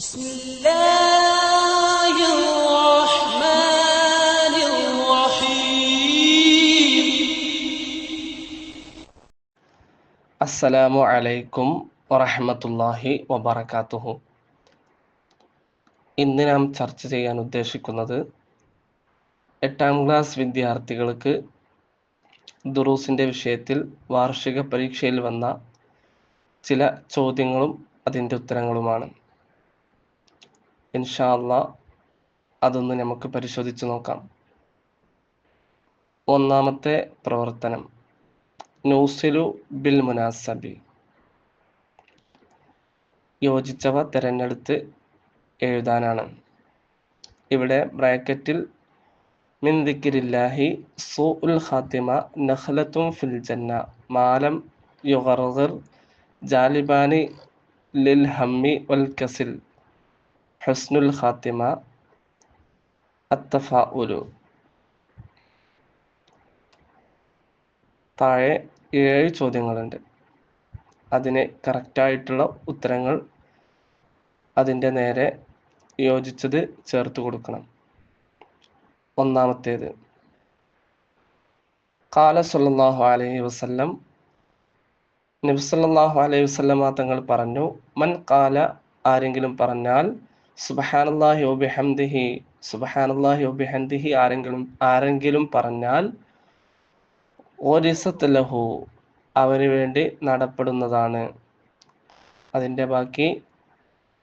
بسم الله الرحمن الرحيم. അസ്സലാമു അലൈക്കും വറഹ്മത്തുള്ളാഹി വബറകാതുഹു. ഇന്ന് നാം ചർച്ച ചെയ്യാൻ ഉദ്ദേശിക്കുന്നത് 8ാം ക്ലാസ് വിദ്യാർത്ഥികൾക്ക് ദുറൂസിൻ്റെ വിഷയത്തിൽ വാർഷിക പരീക്ഷയിൽ വന്ന ചില ചോദ്യങ്ങളും അതിൻ്റെ ഉത്തരങ്ങളുമാണ്. ഇൻഷാ അല്ലാഹ് അതൊന്ന് നമുക്ക് പരിശോധിച്ച് നോക്കാം. ഒന്നാമത്തെ പ്രവർത്തനം നൂസിലു ബിൽ മുനാസബി, യോജിച്ചവ തിരഞ്ഞെടുത്ത് എഴുതാനാണ്. ഇവിടെ ബ്രാക്കറ്റിൽ മിൻ ദിക്രില്ലാഹി സൂഉൽ ഖാത്തിമ നഖ്ലത്തും ഫിൽ ജന്ന മാലം യുഗർഗിർ ജാലിബാനി ലിൽ ഹമ്മി വൽ കസിൽ ഹുസ്നുൽ ഖാത്തിമ അത്തഫാഉലു. താഴെ 7 ചോദ്യങ്ങളുണ്ട്. അതിന് കറക്റ്റായിട്ടുള്ള ഉത്തരങ്ങൾ അതിൻ്റെ നേരെ യോജിച്ചത് ചേർത്ത് കൊടുക്കണം. ഒന്നാമത്തേത്, ഖാല സല്ലല്ലാഹു അലൈഹി വസല്ലം, നബി സല്ലല്ലാഹു അലൈഹി വസല്ലമ തങ്ങൾ പറഞ്ഞു, മൻ ഖാല, ആരെങ്കിലും പറഞ്ഞാൽ, സുബ്ഹാനല്ലാഹി വബിഹംദിഹി, സുബ്ഹാനല്ലാഹി വബിഹംദിഹി, ആരെങ്കിലും പറഞ്ഞാൽ, ഒരിസത്ത് ലഹു, അവന് വേണ്ടി നടപ്പെടുന്നതാണ്. അതിൻ്റെ ബാക്കി,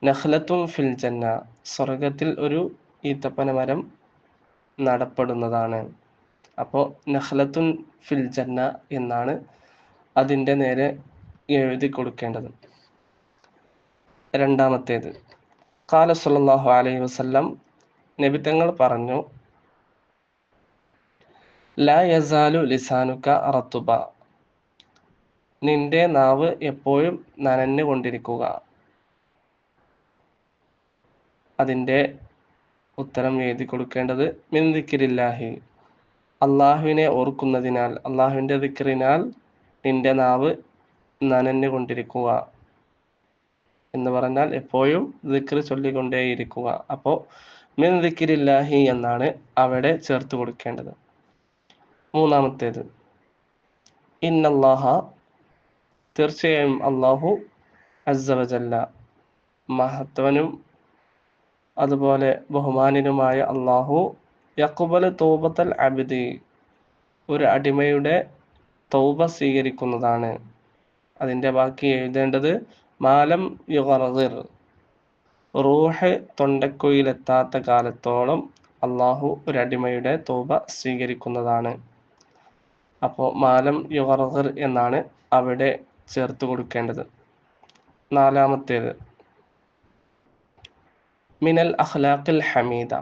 നഖ്ലത്തും ഫിൽ ജന്ന, സ്വർഗത്തിൽ ഒരു ഈത്തപ്പന മരം നടപ്പെടുന്നതാണ്. അപ്പോൾ നഖ്ലത്തുൻ ഫിൽ ജന്ന എന്നാണ് അതിൻ്റെ നേരെ എഴുതി കൊടുക്കേണ്ടത്. രണ്ടാമത്തേത്, ഖാല സല്ലല്ലാഹു അലൈഹി വസല്ലം, നബി തങ്ങൾ പറഞ്ഞു, ലാ യസാലു ലിസാനുക റത്തുബ, നിന്റെ നാവ് എപ്പോഴും നനഞ്ഞുകൊണ്ടിരിക്കുക. അതിൻ്റെ ഉത്തരം എഴുതി കൊടുക്കേണ്ടത് മിൻ ദിക്രില്ലാഹി, അള്ളാഹുവിനെ ഓർക്കുന്നതിനാൽ, അള്ളാഹുവിൻ്റെ ദിക്റിനാൽ നിന്റെ നാവ് നനഞ്ഞുകൊണ്ടിരിക്കുക എന്ന് പറഞ്ഞാൽ എപ്പോഴും ദിക്ർ ചൊല്ലിക്കൊണ്ടേയിരിക്കുക. അപ്പോൾ മിൻ ദിക്രില്ലാഹി എന്നാണ് അവിടെ ചേർത്ത് കൊടുക്കേണ്ടത്. മൂന്നാമത്തേത്, ഇന്നല്ലാഹ, തീർച്ചയായും അള്ളാഹു, അസ്സ വജല്ല, മഹത്വനും അതുപോലെ ബഹുമാനിനുമായ അള്ളാഹു, യഖ്ബലു തൗബത്തൽ അബ്ദി, ഒരു അടിമയുടെ തൗബ സ്വീകരിക്കുന്നതാണ്. അതിൻ്റെ ബാക്കി എഴുതേണ്ടത് മാലം യുഗർഗിർ, റൂഹ് തൊണ്ടക്കുഴിയിലെത്താത്ത കാലത്തോളം അള്ളാഹു ഒരു അടിമയുടെ തൗബ സ്വീകരിക്കുന്നതാണ്. അപ്പോൾ മാലം യുഗർഗിർ എന്നാണ് അവിടെ ചേർത്ത് കൊടുക്കേണ്ടത്. നാലാമത്തേത്, മിനൽ അഖ്ലാഖിൽ ഹമീദ,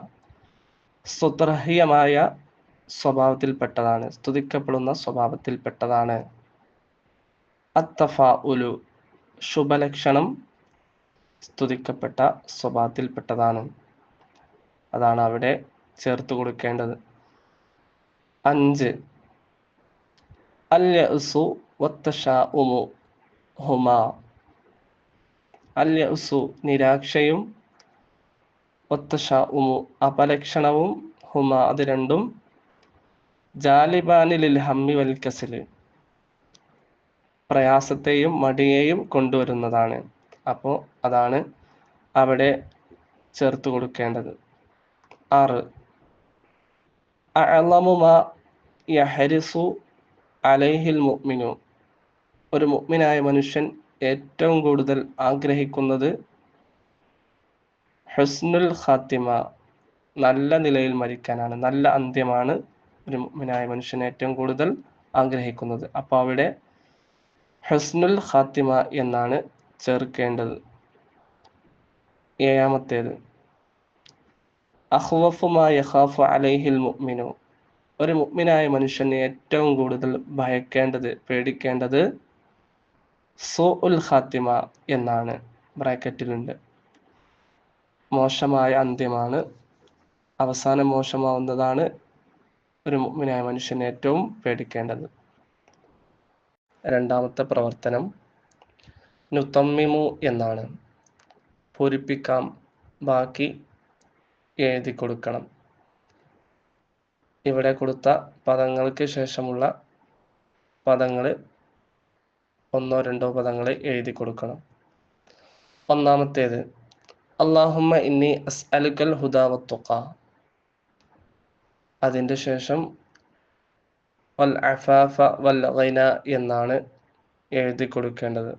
സ്തുത്യർഹമായ സ്വഭാവത്തിൽപ്പെട്ടതാണ്, സ്തുതിക്കപ്പെടുന്ന സ്വഭാവത്തിൽപ്പെട്ടതാണ്. അത്തഫാഉലു, ശുഭലക്ഷണം, സ്തുതിക്കപ്പെട്ട സ്വഭാവത്തിൽപ്പെട്ടതാണ്. അതാണ് അവിടെ ചേർത്ത് കൊടുക്കേണ്ടത്. 5, അൽ യഅ്സു വത്തശാഉമു ഹുമാ, അൽ യഅ്സു നിരാശയും, വത്തശാഉമു അപലക്ഷണവും, ഹുമാ അത് രണ്ടും, ജാലിബാനി ലിൽ ഹമ്മി വൽ കസൽ, പ്രയാസത്തെയും മടിയെയും കൊണ്ടുവരുന്നതാണ്. അപ്പോൾ അതാണ് അവിടെ ചേർത്ത് കൊടുക്കേണ്ടത്. 6, അഅ്ളമു മാ യഹ്രിസു അലൈഹിൽ മുഅ്മിനു, ഒരു മുഅ്മിനായ മനുഷ്യൻ ഏറ്റവും കൂടുതൽ ആഗ്രഹിക്കുന്നത്, ഹുസ്നുൽ ഖാത്തിമ, നല്ല നിലയിൽ മരിക്കാനാണ്, നല്ല അന്ത്യമാണ് ഒരു മുഅ്മിനായ മനുഷ്യൻ ഏറ്റവും കൂടുതൽ ആഗ്രഹിക്കുന്നത്. അപ്പോൾ അവിടെ ഹുസ്നുൽ ഖാത്തിമ എന്നാണ് ചേർക്കേണ്ടത്. 7, അഖ്വഫു മാ യഖാഫു അലൈഹിൽ മുഅ്മിനു, ഒരു മുഅ്മിനായ മനുഷ്യൻ ഏറ്റവും കൂടുതൽ ഭയക്കേണ്ടത്, പേടിക്കേണ്ടത്, സൂഉൽ ഖാത്തിമ എന്നാണ്, ബ്രാക്കറ്റിലുണ്ട്. മോശമായ അന്ത്യമാണ്, അവസാനം മോശമാവുന്നതാണ് ഒരു മുഅ്മിനായ മനുഷ്യൻ ഏറ്റവും പേടിക്കേണ്ടത്. രണ്ടാമത്തെ പ്രവർത്തനം നുതമ്മിമു എന്നാണ്, പൂരിപ്പിക്കാം ബാക്കി എഴുതി കൊടുക്കണം. ഇവിടെ കൊടുത്ത പദങ്ങൾക്ക് ശേഷമുള്ള പദങ്ങൾ ഒന്നോ രണ്ടോ പദങ്ങൾ എഴുതി കൊടുക്കണം. ഒന്നാമത്തേത് അല്ലാഹുമ്മ ഇന്നി അസ്അലുക്കൽ ഹുദാ വത്തുഖ. അതിൻ്റെ ശേഷം വൽ അഫാഫ വൽ ഗിന എന്നാണ് എഴുതി കൊടുക്കേണ്ടത്.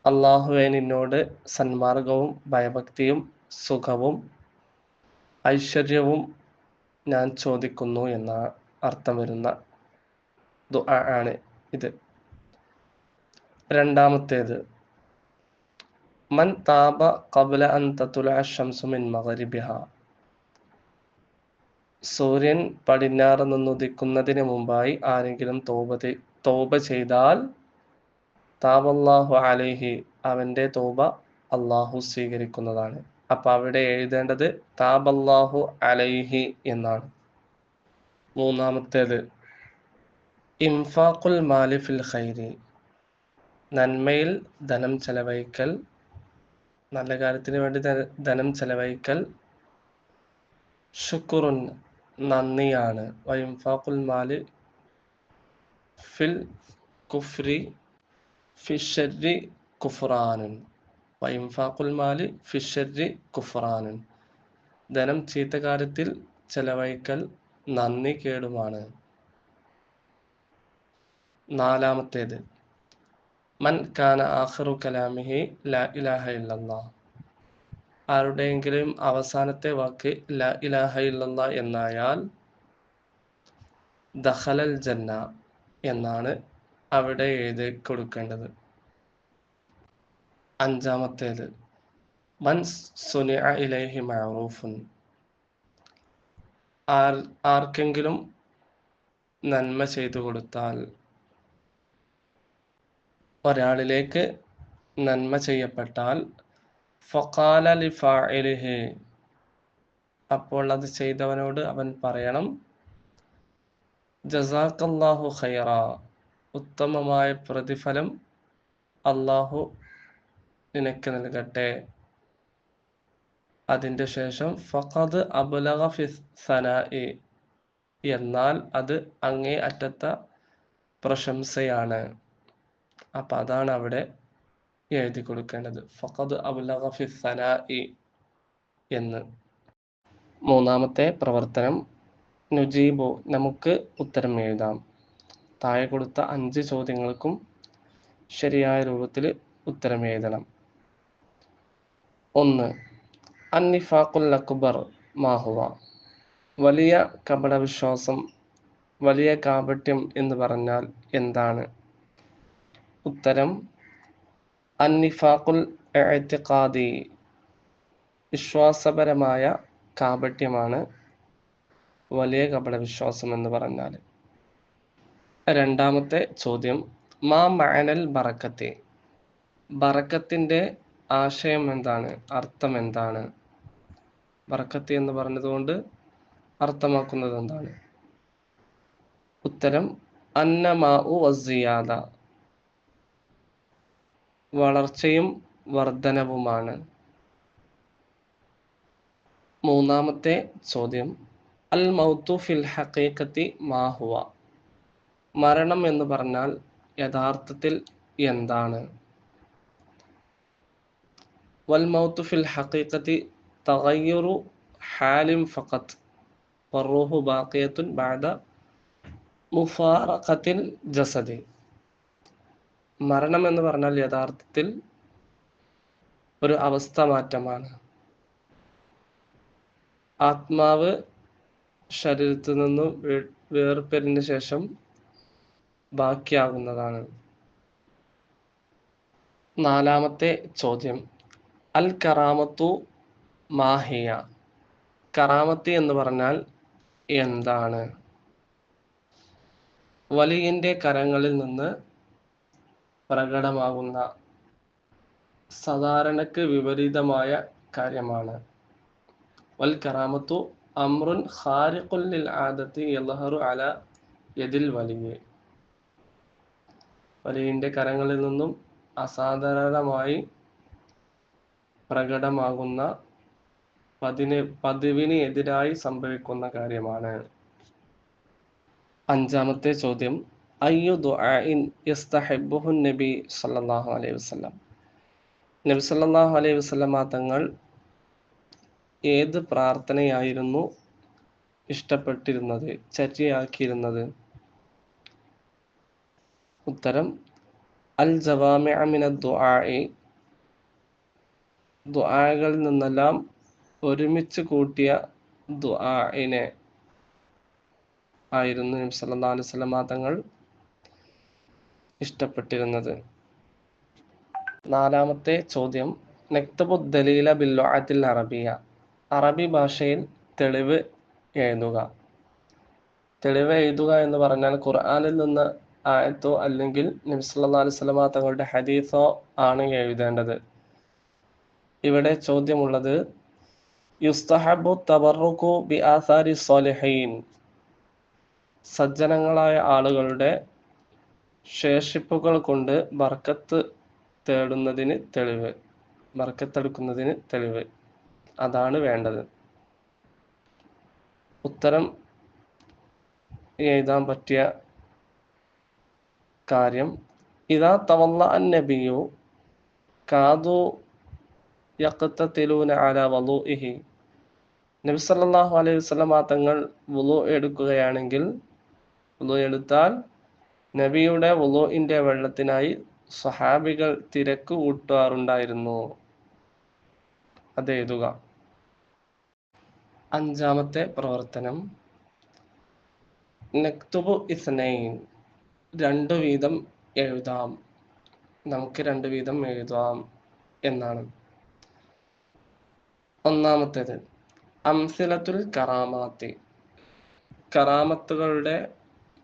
അല്ലാഹുവേ, നിന്നോട് സന്മാർഗവും ഭയഭക്തിയും സുഖവും ഐശ്വര്യവും ഞാൻ ചോദിക്കുന്നു എന്ന അർത്ഥം വരുന്ന ദുആ ആണ് ഇത്. രണ്ടാമത്തേത് മൻ താബ ഖബ്ല അൻ തത്ലുഅ അശംസു മിൻ മഗ്രിബിഹ. സൂര്യൻ പടിഞ്ഞാറ് നിന്നുദിക്കുന്നതിന് മുമ്പായി ആരെങ്കിലും തൗബ ചെയ്താൽ താബല്ലാഹു അലൈഹി, അവന്റെ തൗബ അല്ലാഹു സ്വീകരിക്കുന്നതാണ്. അപ്പൊ അവിടെ എഴുതേണ്ടത് താബല്ലാഹു അലൈഹി എന്നാണ്. മൂന്നാമത്തേത് ഇൻഫാഖുൽ മാലി ഫിൽ ഖൈരി. നന്മയിൽ ധനം ചെലവഴിക്കൽ, നല്ല കാര്യത്തിന് വേണ്ടി ധനം ചെലവഴിക്കൽ ശുക്റുൻ, നന്ദിയാണ്. വഇൻഫാഖുൽ മാലി ഫിൽ കുഫ്രി ഫിശ്ശർരി കുഫ്റാനുൻ. വഇൻഫാഖുൽ മാലി ഫിശ്ശർരി കുഫ്റാനുൻ. ധനം ചീത്ത കാര്യത്തിൽ ചെലവഴിക്കൽ നന്ദി കേടുമാണ്. നാലാമത്തേത് മൻ കാന ആഖിറു കലാമിഹി ലാ ഇലാഹ ഇല്ലല്ലാഹ്. ആരുടെയെങ്കിലും അവസാനത്തെ വാക്ക് ലാ ഇലാഹ ഇല്ലല്ലാഹ് എന്നായാൽ ദഖലൽ ജന്ന എന്നാണ് അവിടെ എഴുതി കൊടുക്കേണ്ടത്. അഞ്ചാമത്തേത് മൻ സുനിഅ ഇലൈഹി മഅറൂഫുൻ. ആർക്കെങ്കിലും നന്മ ചെയ്തു കൊടുത്താൽ, ഒരാളിലേക്ക് നന്മ ചെയ്യപ്പെട്ടാൽ ഫഖാല ലിഫാഇലിഹി, അപ്പോൾ അത് ചെയ്തവനോട് അവൻ പറയണം ജസാക്കല്ലാഹു ഖൈറ, ഉത്തമമായ പ്രതിഫലം അല്ലാഹു നിനക്ക് നൽകട്ടെ. അതിൻ്റെ ശേഷം ഫഖദ് അബ്ലഗ ഫി സനാഇ, എന്നാൽ അത് അങ്ങേ അറ്റത്ത പ്രശംസയാണ്. അപ്പൊ അതാണ് അവിടെ എഴുതി കൊടുക്കേണ്ടത്, ഫഖദ് അബ്ലഗ ഫി സനാഇ എന്ന്. മൂന്നാമത്തെ പ്രവർത്തനം നുജീബു, നമുക്ക് ഉത്തരം എഴുതാം. താഴെ കൊടുത്ത 5 ചോദ്യങ്ങൾക്കും ശരിയായ രൂപത്തിൽ ഉത്തരം എഴുതണം. 1. അന്നിഫാഖുൽ അക്ബർ മാഹുവ. വലിയ കപടവിശ്വാസം, വലിയ കാപട്യം എന്ന് പറഞ്ഞാൽ എന്താണ്? ഉത്തരം അന്നിഫാഖുൽ ഇഅ്തിഖാദി, വിശ്വാസപരമായ കാപട്യമാണ് വലിയ കപടവിശ്വാസം എന്ന് പറഞ്ഞാൽ. രണ്ടാമത്തെ ചോദ്യം മാ മഅനൽ ബറക്കത്തി. ബറക്കത്തിന്റെ ആശയം എന്താണ്, അർത്ഥം എന്താണ്? ബറക്കത്ത് എന്ന് പറഞ്ഞതുകൊണ്ട് അർത്ഥമാക്കുന്നത് എന്താണ്? ഉത്തരം അന്നമാഉ വസിയാദ, വളർച്ചയും വർധനവുമാണ്. മൂന്നാമത്തെ ചോദ്യം അൽ മൗതു ഫിൽ ഹഖീഖത്തി മാഹുവ. മരണം എന്ന് പറഞ്ഞാൽ യഥാർത്ഥത്തിൽ എന്താണ്? വൽ മൗതു ഫിൽ ഹഖീഖത്തി തഗയ്യുറു ഹാലിൻ ഫഖത്ത് വറൂഹു ബാഖിയത്തുൻ ബഅദ മുഫാറഖത്തിൽ ജസദി. മരണം എന്ന് പറഞ്ഞാൽ യഥാർത്ഥത്തിൽ ഒരു അവസ്ഥ മാറ്റമാണ്. ആത്മാവ് ശരീരത്തിൽ നിന്നും വേർപിരിഞ്ഞ ശേഷം ബാക്കിയാകുന്നതാണ്. നാലാമത്തെ ചോദ്യം അൽ കറാമത്തു മാഹിയ. കറാമത്ത് എന്ന് പറഞ്ഞാൽ എന്താണ്? വലിയന്റെ കരങ്ങളിൽ നിന്ന് പ്രകടമാകുന്ന സാധാരണക്ക് വിപരീതമായ കാര്യമാണ്. വൽ കറാമത്തു അംറുൻ ഖാരിഖുൻ ലിൽ ആദത്തി യദ്ഹറു അലാ യദിൽ വലിയ. വലിയന്റെ കരങ്ങളിൽ നിന്നും അസാധാരണമായി പ്രകടമാകുന്ന പതിവിന് എതിരായി സംഭവിക്കുന്ന കാര്യമാണ്. അഞ്ചാമത്തെ ചോദ്യം, അയ്യു ദുആഇൻ യസ്തഹിബ്ബുഹു നബി സല്ലല്ലാഹു അലൈഹി വസല്ലം. നബി സല്ലല്ലാഹു അലൈഹി വസല്ലമ തങ്ങൾ ഏത് പ്രാർത്ഥനയായിരുന്നു ഇഷ്ടപ്പെട്ടിരുന്നത്, ചര്യയാക്കിയിരുന്നത്? ഉത്തരം, അൽ ജവാമിഅ മിനദ് ദുആഇ, ദുആകളിൽ നിന്നെല്ലാം ഒരുമിച്ച് കൂട്ടിയ ദുആഇനെ ആയിരുന്നു നബി സല്ലല്ലാഹു അലൈഹി വസല്ലമ തങ്ങൾ ഇഷ്ടപ്പെട്ടിരുന്നത്. നാലാമത്തെ ചോദ്യം, നക്തബു ദലീല ബിൽ ലുഅത്തിൽ അറബിയ, അറബി ഭാഷയിൽ തെളിവ് എഴുതുക. തെളിവ് എഴുതുക എന്ന് പറഞ്ഞാൽ ഖുർആനിൽ നിന്ന് ആയത്തോ അല്ലെങ്കിൽ നബി സല്ലല്ലാഹു അലൈഹി വസല്ലമ തങ്ങളുടെ ഹദീസോ ആണ് എഴുതേണ്ടത്. ഇവിടെ ചോദ്യമുള്ളത്, യുസ്തഹബു തബറുകു ബി ആസാരി സ്വാലിഹീൻ, സജ്ജനങ്ങളായ ആളുകളുടെ ശേഷിപ്പുകൾ കൊണ്ട് ബർക്കത്ത് തേടുന്നതിന് തെളിവ്, ബർക്കത്തെടുക്കുന്നതിന് തെളിവ്, അതാണ് വേണ്ടത്. ഉത്തരം എഴുതാൻ പറ്റിയ കാര്യം, ഇദാ തവല്ല അൻ നബിയു കാദു യഖ്തതിലൂന അലാ വളുഇഹി, നബി സല്ലല്ലാഹു അലൈഹി വസല്ലമ തങ്ങൾ വുളു എടുക്കുകയാണെങ്കിൽ, വുളു എടുത്താൽ നബിയുടെ വുളുഇന്റെ വെള്ളത്തിനായി സ്വഹാബികൾ തിരക്ക് കൂട്ടാറുണ്ടായിരുന്നു. അത് എഴുതുക. അഞ്ചാമത്തെ പ്രവർത്തനം, നക്തുബു ഇസ്നൈൻ, രണ്ടു വീതം എഴുതാം, നമുക്ക് രണ്ടു വീതം എഴുതാം എന്നാണ്. ഒന്നാമത്തേത്, അംസിലത്തുൽ കറാമാത്തി, കറാമത്തുകളുടെ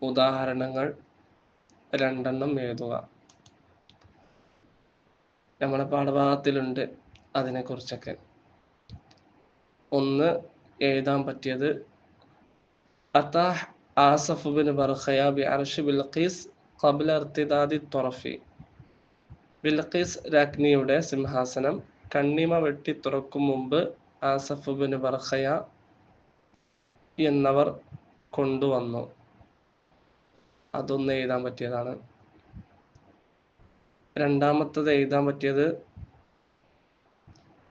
ഉദാഹരണങ്ങൾ രണ്ടെണ്ണം എഴുതുക. നമ്മുടെ പാഠഭാഗത്തിലുണ്ട് അതിനെക്കുറിച്ചൊക്കെ. ഒന്ന് എഴുതാൻ പറ്റിയത്, അതാഹ് ആസഫ് ബിൻ ബർഖയ ബി അർശി ബിൽഖീസ് ഖബ്ല ഇർതിദാദി ത്വറഫി, ബിൽഖീസ് രാജ്ഞിയുടെ സിംഹാസനം കണ്ണിമ വെട്ടി തുറക്കും മുമ്പ് ആസഫ് ബിൻ ബർഖയ എന്നവർ കൊണ്ടുവന്നു. അതൊന്ന് എഴുതാൻ പറ്റിയതാണ്. രണ്ടാമത്തത് എഴുതാൻ പറ്റിയത്,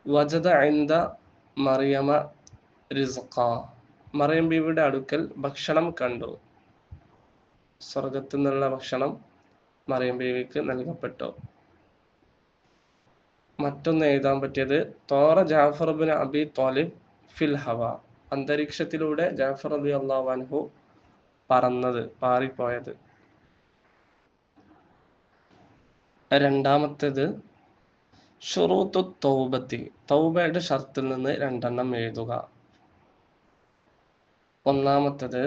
വജദ ഇൻദ മറിയമ റിസ്ഖ, മറിയം ബീവിയുടെ അടുക്കൽ ഭക്ഷണം കണ്ടു, സ്വർഗത്തിൽ നിന്നുള്ള ഭക്ഷണം മറിയം ബീവിക്ക് നൽകപ്പെട്ടു. മറ്റൊന്ന് എഴുതാൻ പറ്റിയത്, തോറ ജാഫർ ബിൻ അബി ത്വാലിബ് ഫിൽ ഹവ, അന്തരീക്ഷത്തിലൂടെ ജാഫർ റളിയല്ലാഹു അൻഹു പറന്നത്, പാറിപ്പോയത്. രണ്ടാമത്തേത്, ഷുറൂത്തു തൗബത്തി, തൗബയുടെ ഷർത്തിൽ നിന്ന് രണ്ടെണ്ണം എഴുതുക. ഒന്നാമത്തേത്,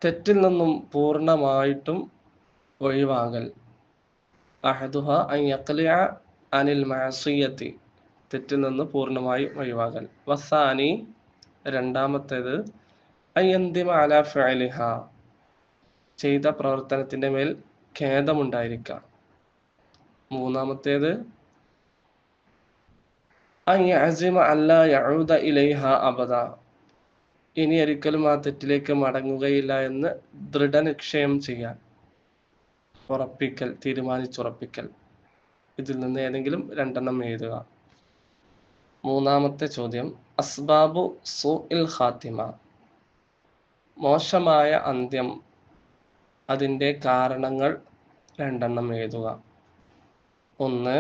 തെറ്റിൽ നിന്നും പൂർണ്ണമായിട്ടും ഒഴിവാകൽ, അഹദുഹ അൻ യഖ്ലിഅ അനിൽ മഅസിയത്തി, തെറ്റിൽ നിന്ന് പൂർണ്ണമായി ഒഴിവാകൽ. വസാനി, രണ്ടാമത്തേത്, അൻ യന്ദിമ അലാ ഫിഅലിഹ, ചെയ്ത പ്രവർത്തനത്തിന്റെ മേൽ ഖേദമുണ്ടായിരിക്കാം. മൂന്നാമത്തേത്, അൻ യഅസിമ അല്ലാ യഊദ ഇലൈഹ അബദ, ഇനി ഒരിക്കലും ആ തെറ്റിലേക്ക് മടങ്ങുകയില്ല എന്ന് ദൃഢനിശ്ചയം ചെയ്യാൻ, ഉറപ്പിക്കൽ, തീരുമാനിച്ചുറപ്പിക്കൽ. ഇതിൽ നിന്ന് ഏതെങ്കിലും രണ്ടെണ്ണം എഴുതുക. മൂന്നാമത്തെ ചോദ്യം, അസ്ബാബു സൂഇൽ ഖാത്തിമ, മോശമായ അന്ത്യം, അതിൻ്റെ കാരണങ്ങൾ രണ്ടെണ്ണം എഴുതുക. ഒന്ന്,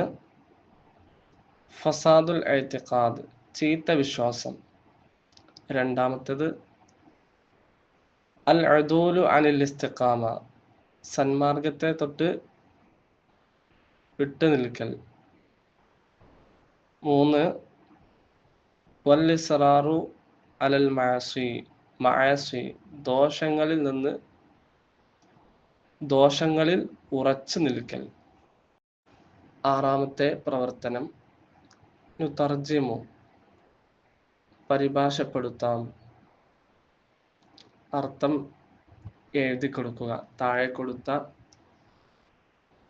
ഫസാദുൽ ഇഅ്തിഖാദ്, ചീത്ത വിശ്വാസം. രണ്ടാമത്തേത്, അൽ ഉദൂലു അനിൽ ഇസ്തിഖാമ, സന്മാർഗത്തെ തൊട്ട് വിട്ടു നിൽക്കൽ. മൂന്ന്, വൽ ഇസ്റാറു അലൽ മഅസി, ദോഷങ്ങളിൽ ഉറച്ചു നിൽക്കൽ. ആറാമത്തെ പ്രവർത്തനം, നുതർജിമു, പരിഭാഷപ്പെടുത്താം, അർത്ഥം എഴുതി കൊടുക്കുക, താഴെ കൊടുത്ത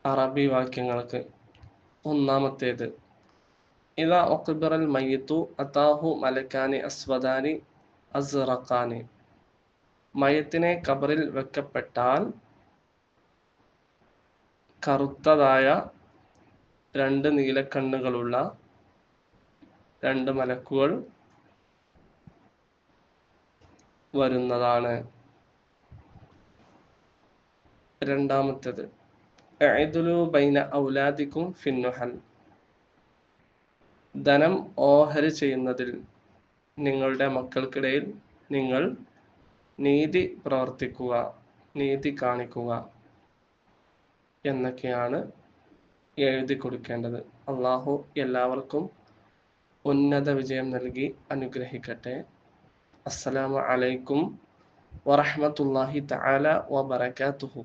അറബി വാക്യങ്ങൾക്ക്. ഒന്നാമത്തേത്, ഇദാ ഉഖ്ബറൽ മയ്യിത്തു അതാഹു മലക്കാനി അസ്വദാനി അസ്റഖാനി. മയ്യത്തിനെ ഖബറിൽ വെക്കപ്പെട്ടാൽ കറുത്തതായ രണ്ട് നീലക്കണ്ണുകളുള്ള രണ്ട് മലക്കുകൾ വരുന്നതാണ്. രണ്ടാമത്തേത് ഇഅ്ദിലു ബൈന ഔലാദിക്കും ഫിന്നുഹൽ. ധനം ഓഹരി ചെയ്യുന്നതിൽ നിങ്ങളുടെ മക്കൾക്കിടയിൽ നിങ്ങൾ നീതി പ്രവർത്തിക്കുക, നീതി കാണിക്കുക എന്നൊക്കെയാണ് എഴുതി കൊടുക്കേണ്ടത്. അള്ളാഹു എല്ലാവർക്കും ഉന്നത വിജയം നൽകി അനുഗ്രഹിക്കട്ടെ. അസ്സലാമു അലൈക്കും വറഹ്മത്തുള്ളാഹി തആല വബറകാതുഹു.